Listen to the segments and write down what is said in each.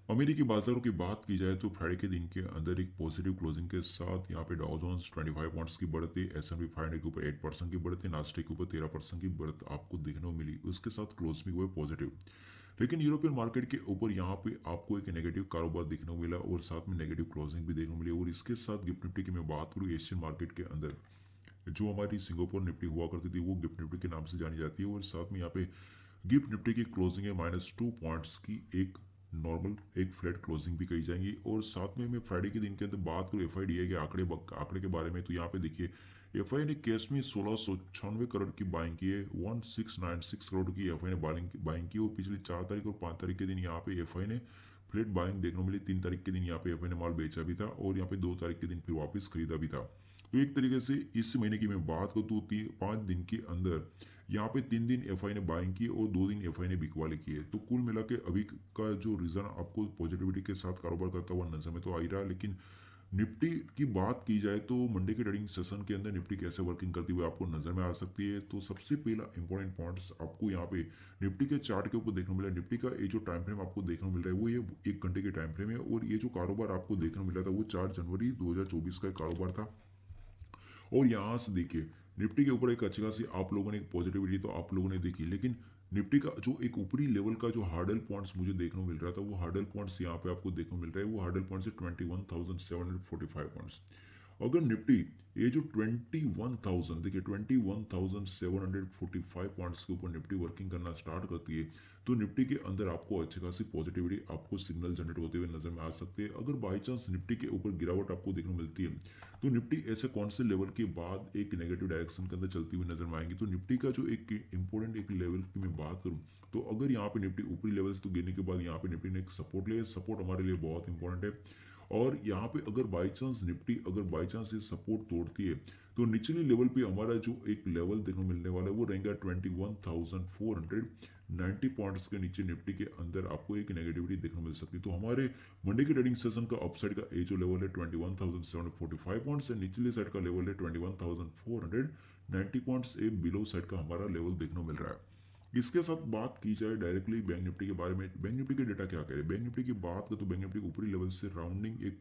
अमेरिकी बाजारों की बात की जाए तो फ्राइडे के दिन के अंदर एक पॉजिटिव क्लोजिंग के साथ यहाँ पे डाउ जोन्स 25 पॉइंट्स की बढ़त है, S&P 500 के ऊपर 8% की बढ़त है, नास्डेक के ऊपर 13% की बढ़त आपको देखने को मिली। उसके साथ क्लोज भी हुए पॉजिटिव। लेकिन यूरोपियन मार्केट के ऊपर यहाँ पे आपको एक नेगेटिव कारोबार देखने को मिला और साथ में नेगेटिव क्लोजिंग भी देखने को मिली। और इसके साथ गिफ्ट निफ्टी की मैं बात करूँ एशियन मार्केट के अंदर, जो हमारी सिंगापुर निफ्टी हुआ करती थी वो गिफ्ट निफ्टी के नाम से जानी जाती है। और साथ में यहाँ पे गिफ्ट निफ्टी की क्लोजिंग है -2 पॉइंट्स की, एक नॉर्मल एक फ्लैट क्लोजिंग भी कही जाएंगी। और साथ में मैं फ्राइडे के दिन के अंदर बात करूँ एफआईडीआई के आंकड़े के बारे में, तो यहाँ पे देखिए एफआई ने कैश में 1696 करोड़ की बाइंग की है, 1696 करोड़ की एफआई ने बाइंग की। और पिछली 4 तारीख और 5 तारीख के दिन यहाँ पे एफआई ने फ्लेट बाइंग देखने को मिली। 3 तारीख के दिन यहाँ पे एफआई ने माल बेचा भी था और यहाँ पे 2 तारीख के दिन फिर वापस खरीदा भी था। तो एक तरीके से इस महीने की मैं बात करूँ तो 5 दिन के अंदर यहाँ पे 3 दिन एफआई ने बाइंग की और 2 दिन एफआई ने बिकवाली की है। तो कुल मिला के अभी का जो रीजन आपको पॉजिटिविटी के साथ कारोबार करता हुआ नजर में तो आ ही रहा है। लेकिन निफ्टी की बात की जाए तो मंडे के ट्रेडिंग सेशन के अंदर निफ्टी कैसे वर्किंग करती हुई आपको नजर में आ सकती है। तो सबसे पहला इंपॉर्टेंट पॉइंट्स आपको यहाँ पे निफ्टी के चार्ट के ऊपर देखने को मिला। निफ्टी का ये जो टाइम फ्रेम आपको देखने को मिल रहा है वो ये 1 घंटे के टाइम फ्रेम है। और ये जो कारोबार आपको देखने को मिला था वो 4 जनवरी 2024 का कारोबार था। और यहाँ से देखिए निफ्टी के ऊपर एक अच्छी खासी आप लोगों ने एक पॉजिटिविटी तो आप लोगों ने देखी। लेकिन निफ्टी का जो एक ऊपरी लेवल का जो हार्डल पॉइंट्स मुझे देखने को मिल रहा था वो हार्डल पॉइंट्स यहाँ पे आपको देखने को मिल रहा है। वो हार्डल पॉइंट्स है 21,745 पॉइंट्स। अगर निफ्टी ये जो 21,000 देखिए 21,745 पॉइंट्स के ऊपर निफ्टी वर्किंग करना स्टार्ट करती है तो निफ्टी के अंदर आपको अच्छी खासी पॉजिटिविटी आपको सिग्नल जनरेट होते हुए नजर में आ सकते हैं। अगर बाई चांस निफ्टी के ऊपर गिरावट आपको देखने को मिलती है तो निफ्टी ऐसे कौन से लेवल के बाद एक नेगेटिव डायरेक्शन के अंदर चलती हुई नजर में आएंगी। तो निफ्टी का जो एक इंपॉर्टेंट एक लेवल की मैं बात करूं तो अगर यहाँ पे निफ्टी ऊपरी लेवल से तो गिरने के बाद यहाँ पे निफ्टी ने एक सपोर्ट लिया। सपोर्ट हमारे लिए बहुत इंपॉर्टेंट है। और यहाँ पे अगर बाई चांस निफ्टी अगर बाई चांस ये सपोर्ट तोड़ती है तो निचली लेवल पे हमारा जो एक लेवल देखने को मिलने वाला है वो रहेगा 21,490 पॉइंट्स के नीचे निफ्टी के अंदर आपको एक नेगेटिविटी देखने को मिल सकती है। तो हमारे मंडे के ट्रेडिंग सेशन का अपसाइड का ए जो लेवल है 21,745 पॉइंट्स है, निचले साइड का लेवल है 21,490 पॉइंट्स, ए बिलो साइड का हमारा लेवल देखने को मिल रहा है। इसके साथ बात की जाए डायरेक्टली बैंक निफ्टी के बारे में, बैंक निफ्टी के डेटा क्या कह रहे हैं। बैंक निफ्टी की बात करें तो बैंक निफ्टी ऊपरी लेवल से राउंडिंग एक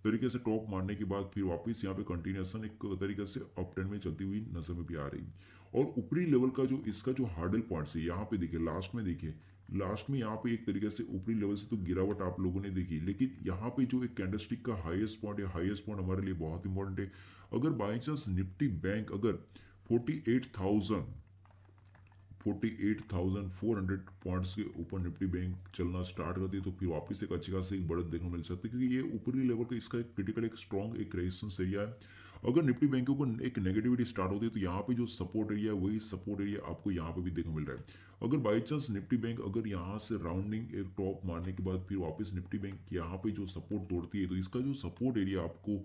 तरीके से टॉप मारने के बाद फिर वापस यहाँ पे कंटिन्यूएशन एक तरीके से अप ट्रेंड में चलती हुई नजर में भी आ रही। और ऊपरी लेवल का जो इसका जो हार्डल पॉइंट्स है यहाँ पे देखिए लास्ट में देखिए लास्ट में यहाँ पे एक तरीके से ऊपरी लेवल से तो गिरावट आप लोगों ने देखी। लेकिन यहाँ पे जो एक कैंडलस्टिक का हाईएस्ट पॉइंट है, हाईएस्ट पॉइंट हमारे लिए बहुत इंपॉर्टेंट है। अगर बाई चांस निफ्टी बैंक अगर 48,400 पॉइंट्स के ऊपर निफ्टी बैंक चलना स्टार्ट करती है तो फिर वापस एक अच्छी खासी एक बढ़त देखने को मिल सकती है। क्योंकि ये ऊपरी लेवल का इसका एक क्रिटिकल एक स्ट्रॉन्ग एक रेजिस्टेंस एरिया है। अगर निफ्टी बैंक के ऊपर एक नेगेटिविटी स्टार्ट होती है तो यहाँ पे जो सपोर्ट एरिया है वही सपोर्ट एरिया आपको यहाँ पे भी देखने को मिल रहा है। अगर बाई चांस निफ्टी बैंक अगर यहाँ से राउंडिंग एक टॉप मारने के बाद फिर वापस निफ्टी बैंक यहाँ पे जो सपोर्ट तोड़ती है तो इसका जो सपोर्ट एरिया आपको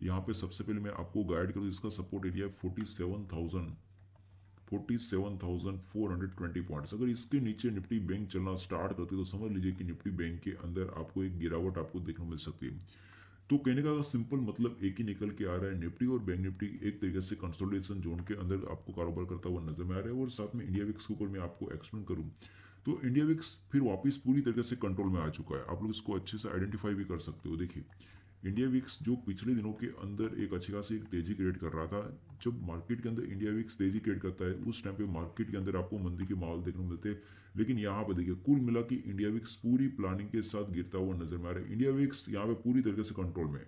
यहाँ पे सबसे पहले मैं आपको गाइड करूँ, इसका सपोर्ट एरिया है 47,420 पॉइंट्स। अगर इसके नीचे निफ्टी बैंक चलना स्टार्ट करती है तो समझ लीजिए कि निफ्टी बैंक के अंदर आपको एक गिरावट आपको देखने को मिल सकती है। तो कहने का सिंपल मतलब एक ही निकल के आ रहा है, निफ्टी और बैंक निफ्टी एक तरीके से कंसोलिडेशन जोन के अंदर आपको कारोबार करता हुआ नजर में आ रहा है। और साथ में इंडिया विक्स के ऊपर मैं आपको एक्सप्लेन करूं तो इंडिया विक्स फिर वापस पूरी तरीके से कंट्रोल में आ चुका है। आप लोग इसको अच्छे से आइडेंटिफाई भी कर सकते हो। देखिए इंडिया विक्स जो पिछले दिनों के अंदर एक अच्छी खासी एक तेजी क्रिएट कर रहा था, जब मार्केट के अंदर इंडिया विक्स तेजी क्रिएट करता है उस टाइम पे मार्केट के अंदर आपको मंदी के माहौल देखने को मिलते हैं। लेकिन यहाँ पर देखिए कुल मिला कि इंडिया विक्स पूरी प्लानिंग के साथ गिरता हुआ नजर में आ रहा है। इंडिया विक्स यहाँ पे पूरी तरीके से कंट्रोल में है।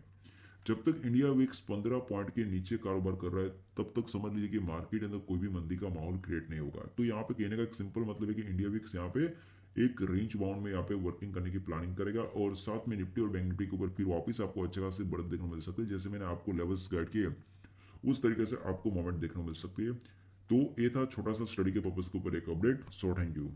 जब तक इंडिया विक्स 15 पॉइंट के नीचे कारोबार कर रहा है तब तक समझ लीजिए कि मार्केट के अंदर कोई भी मंदी का माहौल क्रिएट नहीं होगा। तो यहाँ पे कहने का एक सिंपल मतलब है कि इंडिया विक्स यहाँ पे एक रेंज बाउंड में यहाँ पे वर्किंग करने की प्लानिंग करेगा। और साथ में निफ्टी और बैंक निफ्टी के ऊपर फिर वापस आपको अच्छा खासी बढ़त देखने को मिल सकती है। जैसे मैंने आपको लेवल्स गाइड किए उस तरीके से आपको मोमेंट देखने को मिल सकती है। तो ये था छोटा सा स्टडी के पर्पज के ऊपर एक अपडेट। So thank you.